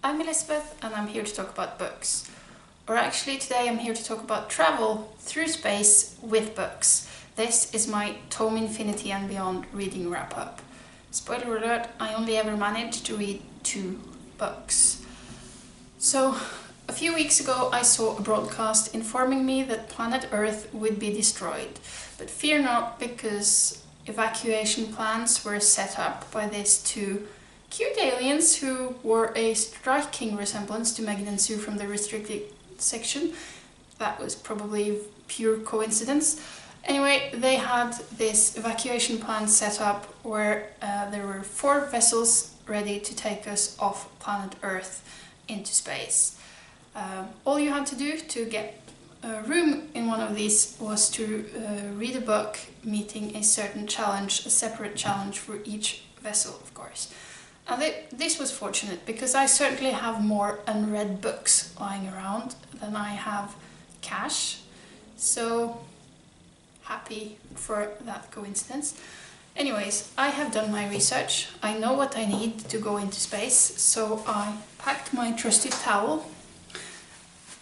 I'm Elizabeth and I'm here to talk about books. Or actually today I'm here to talk about travel through space with books. This is my Tome Infinity and Beyond reading wrap-up. Spoiler alert, I only ever managed to read 2 books. So, a few weeks ago I saw a broadcast informing me that planet Earth would be destroyed. But fear not, because evacuation plans were set up by these 2 cute aliens who wore a striking resemblance to Megan and Sue from the restricted section. That was probably pure coincidence. Anyway, they had this evacuation plan set up where there were 4 vessels ready to take us off planet Earth into space. All you had to do to get a room in one of these was to read a book meeting a certain challenge, a separate challenge for each vessel, of course. And this was fortunate because I certainly have more unread books lying around than I have cash, so happy for that coincidence. Anyways, I have done my research. I know what I need to go into space, so I packed my trusted towel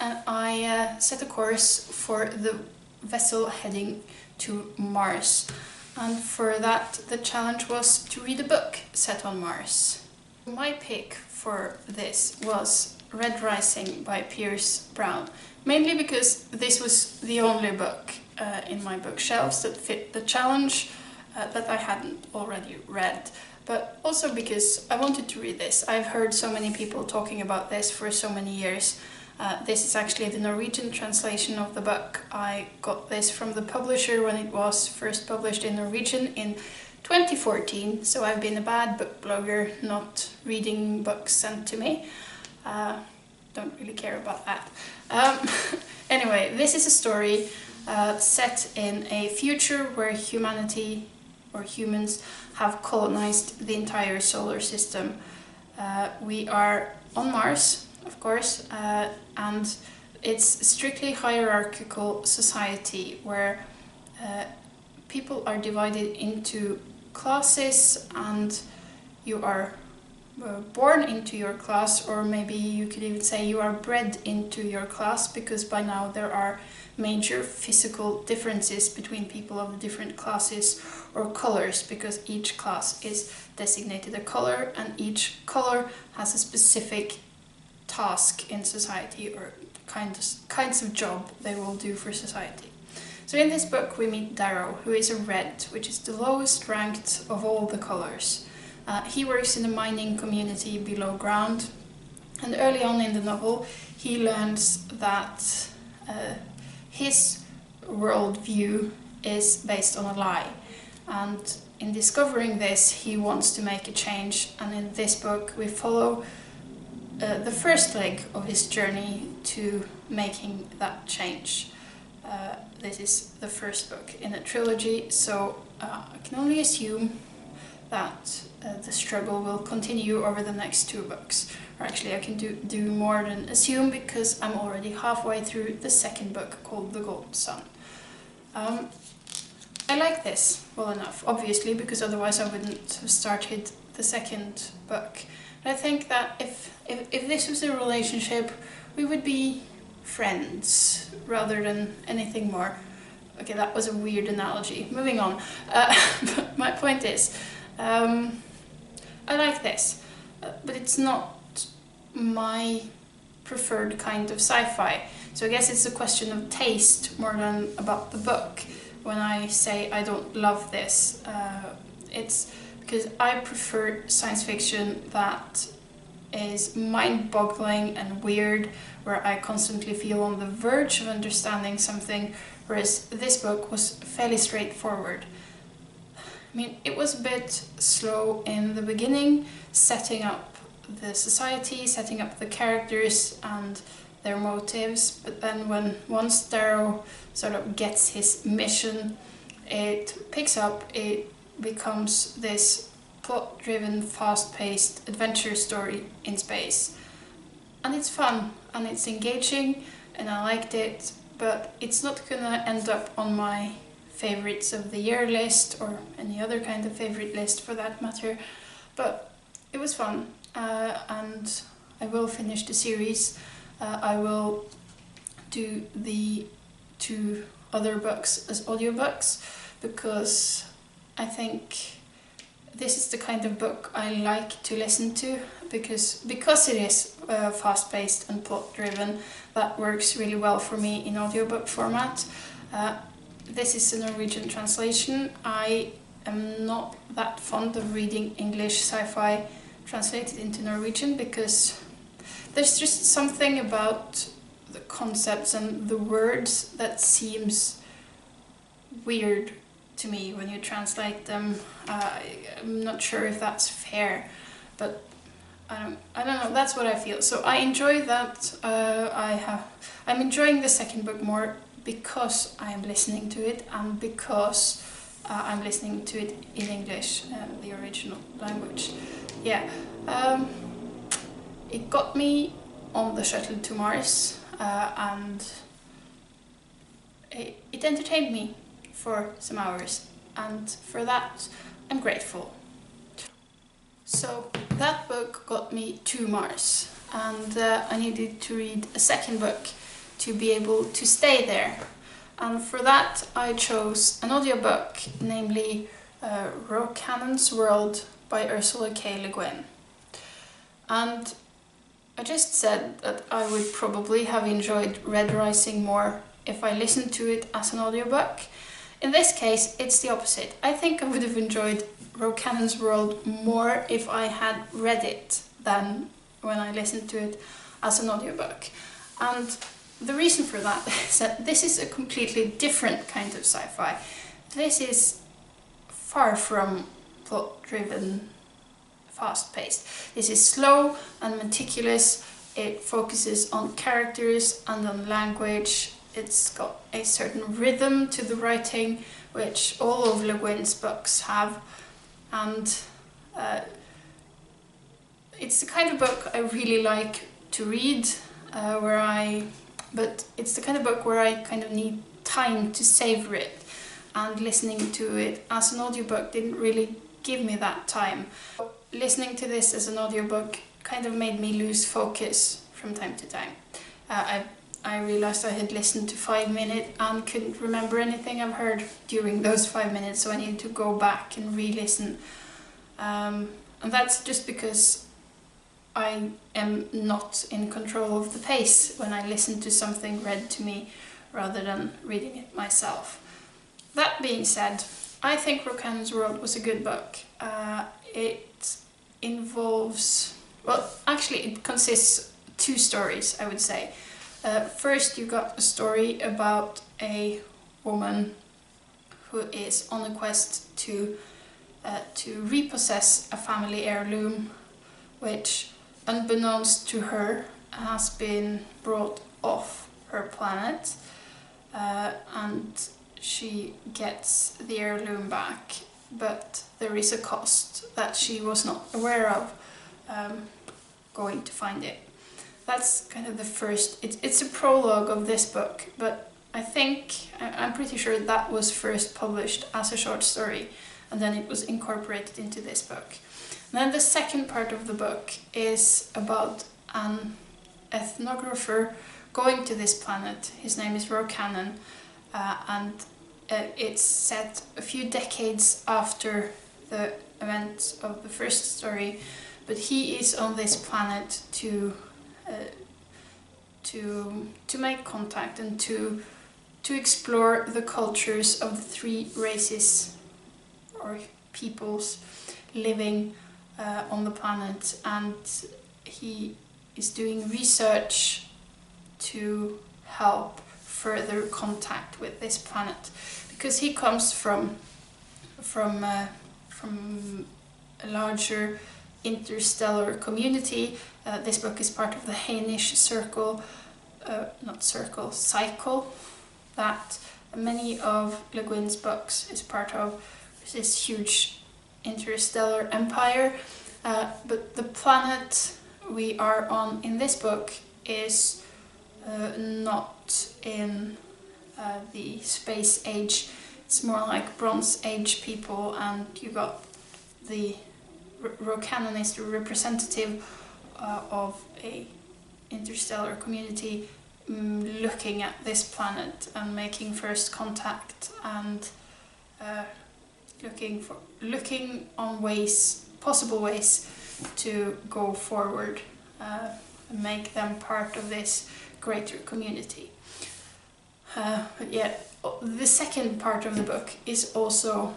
and I set a course for the vessel heading to Mars. And for that, the challenge was to read a book set on Mars. My pick for this was Red Rising by Pierce Brown, mainly because this was the only book in my bookshelves that fit the challenge that I hadn't already read, but also because I wanted to read this. I've heard so many people talking about this for so many years. This is actually the Norwegian translation of the book. I got this from the publisher when it was first published in Norwegian in 2014, so I've been a bad book blogger, not reading books sent to me. Don't really care about that. Anyway, this is a story set in a future where humanity, or humans, have colonized the entire solar system. We are on Mars, of course, and it's a strictly hierarchical society where people are divided into classes, and you are born into your class, or maybe you could even say you are bred into your class, because by now there are major physical differences between people of different classes or colors, because each class is designated a color and each color has a specific task in society or kinds of job they will do for society. So in this book we meet Darrow, who is a red, which is the lowest ranked of all the colors. He works in a mining community below ground, and early on in the novel he learns that his worldview is based on a lie, and in discovering this he wants to make a change, and in this book we follow the first leg of his journey to making that change. This is the first book in a trilogy, so I can only assume that the struggle will continue over the next 2 books. Or actually I can do more than assume, because I'm already halfway through the second book, called The Golden Sun. I like this well enough, obviously, because otherwise I wouldn't have started the second book. I think that if this was a relationship, we would be friends rather than anything more. Okay, that was a weird analogy. Moving on. But my point is, I like this, but it's not my preferred kind of sci-fi. So I guess it's a question of taste more than about the book. When I say I don't love this, it's because I prefer science fiction that is mind-boggling and weird, where I constantly feel on the verge of understanding something, whereas this book was fairly straightforward. I mean, it was a bit slow in the beginning, setting up the society, setting up the characters and their motives, but then once Darrow sort of gets his mission, it picks up, it becomes this plot-driven, fast-paced adventure story in space. And it's fun, and it's engaging, and I liked it, but it's not gonna end up on my favorites of the year list, or any other kind of favorite list for that matter. But it was fun, and I will finish the series. I will do the 2 other books as audiobooks, because I think this is the kind of book I like to listen to, because it is fast-paced and plot-driven. That works really well for me in audiobook format. This is a Norwegian translation. I am not that fond of reading English sci-fi translated into Norwegian, because there's just something about the concepts and the words that seems weird to me when you translate them. I'm not sure if that's fair, but I don't know, that's what I feel. So I enjoy that. I'm enjoying the second book more because I'm listening to it, and because I'm listening to it in English, the original language. Yeah, it got me on the shuttle to Mars, and it entertained me for some hours, and for that I'm grateful. So that book got me to Mars, and I needed to read a second book to be able to stay there. And for that I chose an audiobook, namely Rokanan's World by Ursula K. Le Guin. And I just said that I would probably have enjoyed Red Rising more if I listened to it as an audiobook. In this case, it's the opposite. I think I would have enjoyed Rokanan's World more if I had read it than when I listened to it as an audiobook. And the reason for that is that this is a completely different kind of sci-fi. This is far from plot-driven, fast-paced. This is slow and meticulous. It focuses on characters and on language. It's got a certain rhythm to the writing, which all of Le Guin's books have. And it's the kind of book I really like to read, but it's the kind of book where I kind of need time to savor it, and listening to it as an audiobook didn't really give me that time. Listening to this as an audiobook kind of made me lose focus from time to time. I realized I had listened to 5 minutes and couldn't remember anything I've heard during those 5 minutes, so I needed to go back and re-listen. And that's just because I am not in control of the pace when I listen to something read to me rather than reading it myself. That being said, I think Rokanan's World was a good book. It involves, well, actually it consists of 2 stories, I would say. First you got a story about a woman who is on a quest to repossess a family heirloom, which, unbeknownst to her, has been brought off her planet, and she gets the heirloom back, but there is a cost that she was not aware of going to find it. That's kind of the first, it's a prologue of this book, but I'm pretty sure that was first published as a short story, and then it was incorporated into this book. And then the second part of the book is about an ethnographer going to this planet. His name is Rokanan, and it's set a few decades after the events of the first story, but he is on this planet to make contact and to explore the cultures of the 3 races or peoples living on the planet, and he is doing research to help further contact with this planet, because he comes from a larger interstellar community. This book is part of the Hainish cycle that many of Le Guin's books is part of. This huge interstellar empire, but the planet we are on in this book is not in the space age. It's more like Bronze Age people, and you got the Rokanan is the representative of a interstellar community looking at this planet and making first contact and looking on possible ways to go forward and make them part of this greater community. But yeah, the second part of the book is also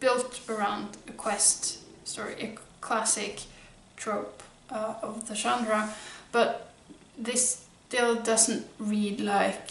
built around a quest story, a classic trope of the genre, but this still doesn't read like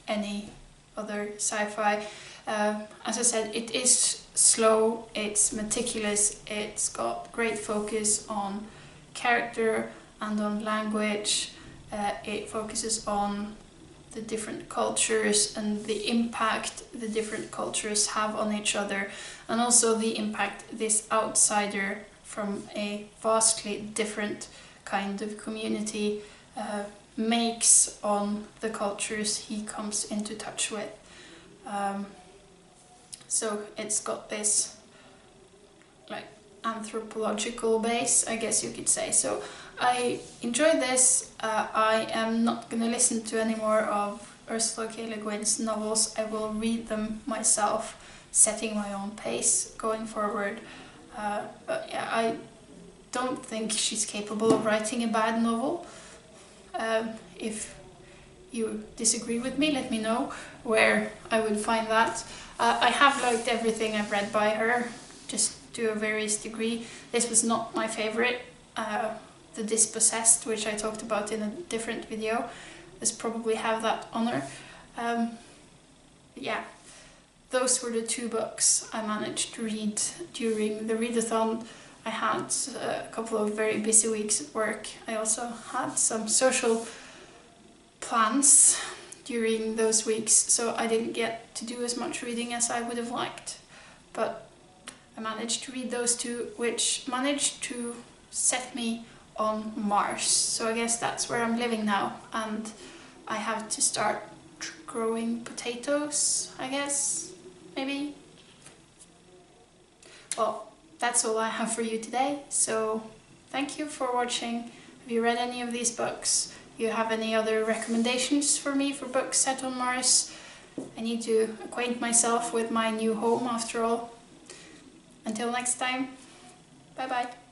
any other sci-fi. As I said, it is slow, it's meticulous, it's got great focus on character and on language. It focuses on the different cultures and the impact the different cultures have on each other, and also the impact this outsider from a vastly different kind of community makes on the cultures he comes into touch with. So it's got this like anthropological base, I guess you could say. So I enjoyed this. I am not going to listen to any more of Ursula K. Le Guin's novels. I will read them myself, setting my own pace going forward. But yeah, I don't think she's capable of writing a bad novel. If you disagree with me, let me know where I would find that. I have liked everything I've read by her, just to a various degree. This was not my favourite. The Dispossessed, which I talked about in a different video, does probably have that honour. Yeah, those were the two books I managed to read during the readathon. I had a couple of very busy weeks at work. I also had some social plans during those weeks, so I didn't get to do as much reading as I would have liked. But I managed to read those two, which managed to set me on Mars. So I guess that's where I'm living now, and I have to start growing potatoes, I guess, maybe. Well, that's all I have for you today, so thank you for watching. Have you read any of these books? Do you have any other recommendations for me for books set on Mars? I need to acquaint myself with my new home after all. Until next time, bye bye.